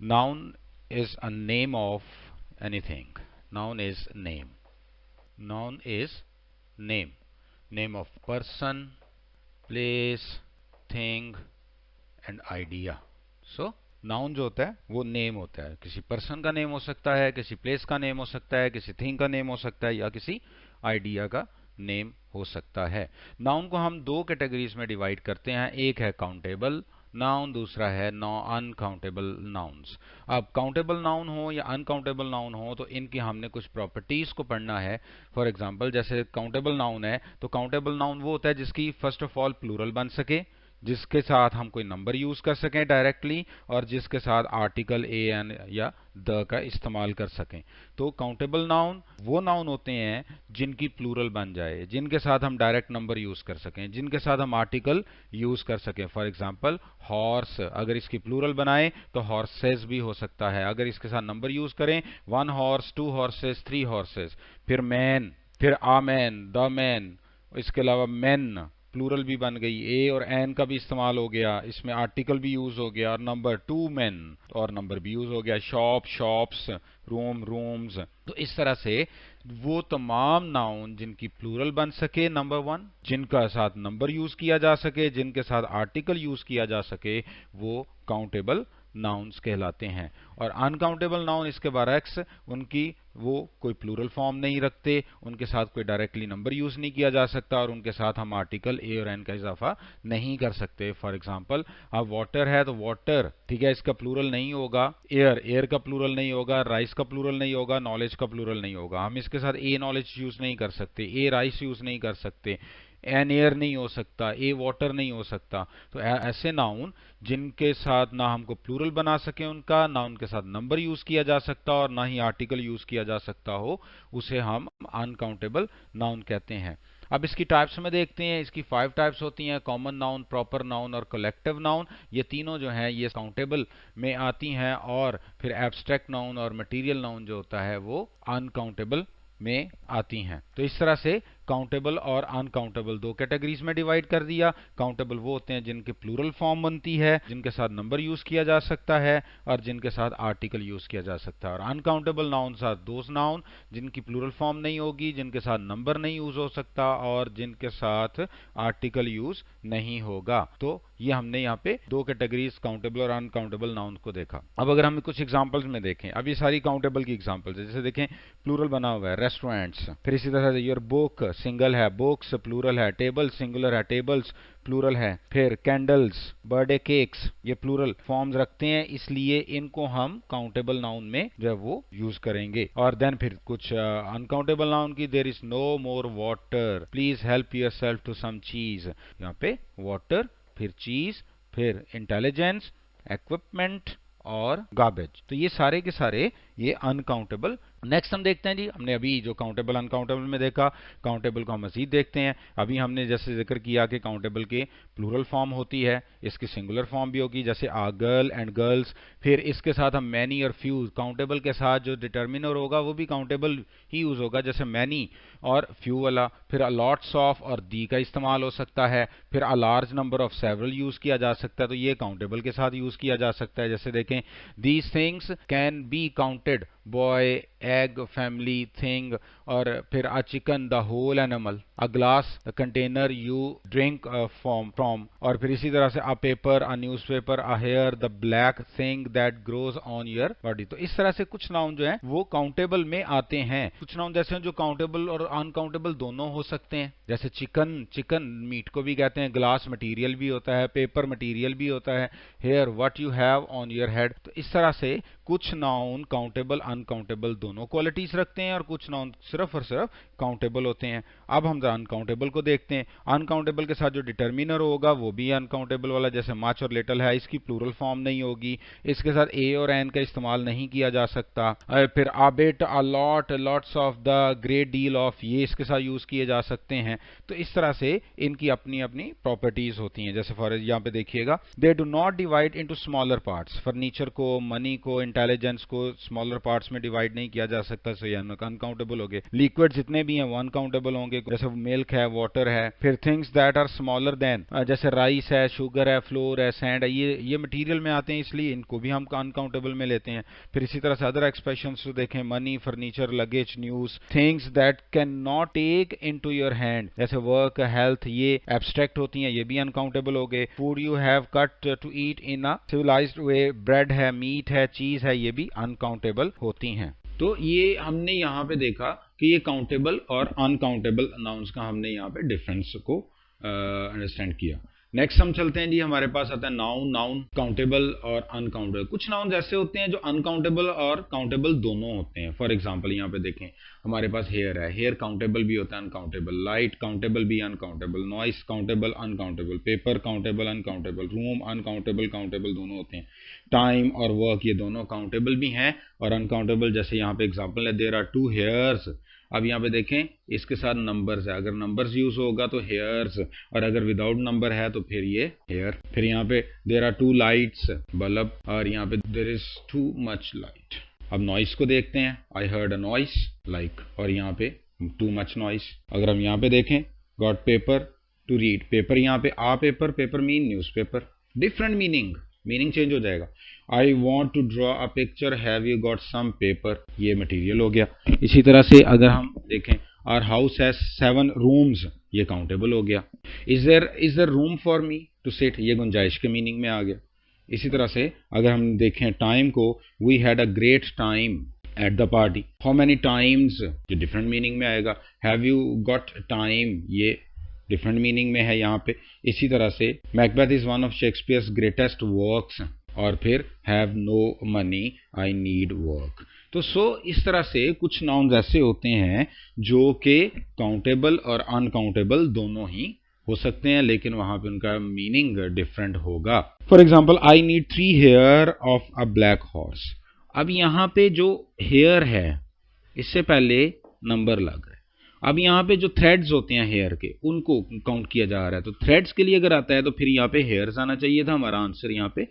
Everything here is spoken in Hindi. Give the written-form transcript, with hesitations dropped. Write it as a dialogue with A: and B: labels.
A: noun is a name of anything. Noun is name. Noun is name. Name of person, place, thing and idea. So noun जो होता है वो नेम होता है. किसी पर्सन का नेम हो सकता है, किसी प्लेस का नेम हो सकता है, किसी थिंग का नेम हो सकता है या किसी आइडिया का नेम हो सकता है. नाउन को हम दो कैटेगरीज में डिवाइड करते हैं. एक है काउंटेबल नाउन, दूसरा है अनकाउंटेबल नाउन्स. अब काउंटेबल नाउन हो या अनकाउंटेबल नाउन हो तो इनकी हमने कुछ प्रॉपर्टीज को पढ़ना है. फॉर एग्जांपल जैसे काउंटेबल नाउन है तो काउंटेबल नाउन वो होता है जिसकी फर्स्ट ऑफ ऑल प्लूरल बन सके, जिसके साथ हम कोई नंबर यूज कर सकें डायरेक्टली और जिसके साथ आर्टिकल ए एन या द का इस्तेमाल कर सकें. तो काउंटेबल नाउन वो नाउन होते हैं जिनकी प्लूरल बन जाए, जिनके साथ हम डायरेक्ट नंबर यूज कर सकें, जिनके साथ हम आर्टिकल यूज कर सकें. फॉर एग्जांपल हॉर्स, अगर इसकी प्लूरल बनाए तो हॉर्सेस भी हो सकता है. अगर इसके साथ नंबर यूज करें 1 हॉर्स, 2 हॉर्सेस, 3 हॉर्सेस. फिर मैन, फिर आ मैन, द मैन, इसके अलावा मेन प्लूरल भी बन गई, ए और एन का भी इस्तेमाल हो गया, इसमें आर्टिकल भी यूज हो गया और नंबर 2 मेन और नंबर भी यूज हो गया. Shop, shops, room, rooms. तो इस तरह से वो तमाम नाउन जिनकी प्लूरल बन सके नंबर 1, जिनका साथ नंबर यूज किया जा सके, जिनके साथ आर्टिकल यूज किया जा सके, वो काउंटेबल नाउन्स कहलाते हैं. और अनकाउंटेबल नाउन इसके बरअक्स, उनकी वो कोई प्लूरल फॉर्म नहीं रखते, उनके साथ कोई डायरेक्टली नंबर यूज नहीं किया जा सकता और उनके साथ हम आर्टिकल ए और एन का इजाफा नहीं कर सकते. फॉर एग्जांपल अब वाटर है तो वाटर, ठीक है, इसका प्लूरल नहीं होगा. एयर, एयर का प्लूरल नहीं होगा. राइस का प्लूरल नहीं होगा. नॉलेज का प्लूरल नहीं होगा. हम इसके साथ ए नॉलेज यूज नहीं कर सकते, ए राइस यूज नहीं कर सकते, एन एयर नहीं हो सकता, ए वाटर नहीं हो सकता. तो ऐसे नाउन जिनके साथ ना हमको प्लूरल बना सके उनका, ना उनके साथ नंबर यूज किया जा सकता और ना ही आर्टिकल यूज किया जा सकता हो, उसे हम अनकाउंटेबल नाउन कहते हैं. अब इसकी टाइप्स में देखते हैं. इसकी 5 टाइप्स होती हैं: कॉमन नाउन, प्रॉपर नाउन और कलेक्टिव नाउन. ये तीनों जो हैं ये काउंटेबल में आती हैं और फिर एब्स्ट्रैक्ट नाउन और मटेरियल नाउन जो होता है वो अनकाउंटेबल में आती हैं. तो इस तरह से काउंटेबल और अनकाउंटेबल दो कैटेगरीज में डिवाइड कर दिया. काउंटेबल वो होते हैं जिनके प्लूरल फॉर्म बनती है, जिनके साथ नंबर यूज किया जा सकता है और जिनके साथ आर्टिकल यूज किया जा सकता है. और अनकाउंटेबल नाउन साथ दोज नाउन जिनकी प्लूरल फॉर्म नहीं होगी, जिनके साथ नंबर नहीं यूज हो सकता और जिनके साथ आर्टिकल यूज नहीं होगा. तो ये हमने यहाँ पे दो कैटेगरीज काउंटेबल और अनकाउंटेबल नाउन को देखा. अब अगर हम कुछ एग्जांपल्स में देखें, अब ये सारी काउंटेबल की एग्जांपल्स है. जैसे देखें प्लूरल बना हुआ है रेस्टोरेंट्स, फिर इसी तरह से योर बुक सिंगल है, बुक्स प्लूरल है, टेबल सिंगुलर है, टेबल्स प्लूरल है. फिर कैंडल्स, बर्थडे केक्स, ये प्लूरल फॉर्म्स रखते हैं, इसलिए इनको हम काउंटेबल नाउन में जो है वो यूज करेंगे. और देन फिर कुछ अनकाउंटेबल नाउन की, there is no more water, please help yourself to some cheese. यहाँ पे वाटर, फिर चीज, फिर इंटेलिजेंस, इक्विपमेंट और गार्बेज. तो ये सारे के सारे ये अनकाउंटेबल. नेक्स्ट हम देखते हैं जी, हमने अभी जो काउंटेबल अनकाउंटेबल में देखा, काउंटेबल को हम मजीद देखते हैं. अभी हमने जैसे जिक्र किया कि काउंटेबल के प्लूरल फॉर्म होती है, इसकी सिंगुलर फॉर्म भी होगी, जैसे आ गर्ल एंड गर्ल्स. फिर इसके साथ हम मैनी और फ्यू, काउंटेबल के साथ जो डिटर्मिनर होगा वो भी काउंटेबल ही यूज होगा, जैसे मैनी और फ्यू वाला. फिर अ लॉट्स ऑफ और दी का इस्तेमाल हो सकता है. फिर a large number of several use किया जा सकता है, तो ये काउंटेबल के साथ यूज किया जा सकता है. जैसे देखें, these things can be counted, boy, egg, family, thing. और फिर a chicken, the whole animal, a glass, the container you drink from. और फिर इसी तरह से a paper, a newspaper, a hair, the black thing that grows on your body. तो इस तरह से कुछ नाउन जो है वो काउंटेबल में आते हैं. कुछ नाउन जैसे हैं जो काउंटेबल और अनकाउंटेबल दोनों हो सकते हैं, जैसे चिकन, चिकन मीट को भी कहते हैं, ग्लास मटीरियल भी होता है, पेपर मटीरियल भी होता है, hair what you have on your head. तो इस तरह से कुछ नाउन काउंटेबल अनकाउंटेबल दोनों क्वालिटीज रखते हैं और कुछ नाउन सिर्फ और सिर्फ काउंटेबल होते हैं. अब हम अनकाउंटेबल को देखते हैं. अनकाउंटेबल के साथ जो डिटर्मिनर होगा वो भी अनकाउंटेबल वाला, जैसे मच और लिटिल है, इसकी प्लूरल फॉर्म नहीं होगी, इसके साथ ए और एन का इस्तेमाल नहीं किया जा सकता. फिर a bit, a lot, lots of, the, great deal of, ये इसके साथ यूज किए जा सकते हैं. तो इस तरह से इनकी अपनी अपनी प्रॉपर्टीज होती हैं. जैसे फॉर यहाँ पे देखिएगा, they do not divide into smaller parts. Furniture को, मनी को, इंटेलिजेंस को स्मॉलर पार्ट्स में डिवाइड नहीं किया जा सकता, सो ये अनकाउंटेबल हो गए. लिक्विड जितने भी हैं वो अनकाउंटेबल होंगे, जैसे मिल्क है, वाटर है। फिर things that are smaller than, जैसे राइस है, शुगर है, फ्लोर है, सैंड है, ये मटेरियल में आते हैं, इसलिए इनको भी हम अनकाउंटेबल में लेते हैं। फिर इसी तरह से अदर एक्सप्रेशंस देखें, money, furniture, luggage, news. Things that can not take into your hand, जैसे वर्क, हेल्थ, ये एब्स्ट्रैक्ट होती हैं, ये भी अनकाउंटेबल हो गए। Food you have cut to eat in a civilised way, bread है, मीट है, चीज है, ये भी अनकाउंटेबल होती हैं। तो ये हमने यहाँ पे देखा कि ये काउंटेबल और अनकाउंटेबल नाउन्स का हमने यहाँ पे डिफरेंस को अंडरस्टैंड किया। नेक्स्ट हम चलते हैं जी, हमारे पास आता है नाउन। नाउन काउंटेबल और अनकाउंटेबल। कुछ नाउन ऐसे होते हैं जो अनकाउंटेबल और काउंटेबल दोनों होते हैं। फॉर एग्जांपल यहाँ पे देखें, हमारे पास हेयर है, हेयर काउंटेबल भी होता है, अनकाउंटेबल। लाइट काउंटेबल भी, uncountable. Noise countable, uncountable. Paper countable, uncountable. Room uncountable, countable दोनों होते हैं। टाइम और वर्क ये दोनों काउंटेबल भी हैं और अनकाउंटेबल। जैसे यहाँ पे एग्जाम्पल है, देयर आर 2 हेयर्स। अब यहाँ पे देखें, इसके साथ नंबर्स है, अगर नंबर्स यूज होगा तो हेयर्स, और अगर विदाउट नंबर है तो फिर ये हेयर। फिर यहाँ पे देयर आर 2 लाइट्स, बल्ब, और यहाँ पे there is too much light. अब नॉइस को देखते हैं, I heard a noise like, और यहाँ पे टू मच नॉइस। अगर हम यहाँ पे देखें, got paper to read, paper यहाँ पे a paper, paper mean newspaper, different meaning change हो जाएगा। I want to draw a picture, have you got some paper, ये मटीरियल हो गया। इसी तरह से अगर हम देखें, आवर हाउस हैज 7 रूम्स, ये काउंटेबल हो गया। Is there room for me to sit, ये गुंजाइश के मीनिंग में आ गया। इसी तरह से अगर हम देखें टाइम को, we had a great time at the party. How many times, ये डिफरेंट मीनिंग में आएगा। हैव यू गॉट टाइम, ये डिफरेंट मीनिंग में है यहाँ पे। इसी तरह से Macbeth is one of Shakespeare's greatest works, और फिर have no money, I need work. तो इस तरह से कुछ नाउन्स ऐसे होते हैं जो कि काउंटेबल और अनकाउंटेबल दोनों ही हो सकते हैं, लेकिन वहां पे उनका मीनिंग डिफरेंट होगा। For example, I need 3 hair of a black horse. अब यहाँ पे जो हेयर है, इससे पहले नंबर लग रहा है। अब यहाँ पे जो थ्रेड्स होते हैं हेयर के, उनको काउंट किया जा रहा है। तो थ्रेड्स के लिए अगर आता है तो फिर यहाँ पे हेयर्स आना चाहिए था, हमारा आंसर यहाँ पे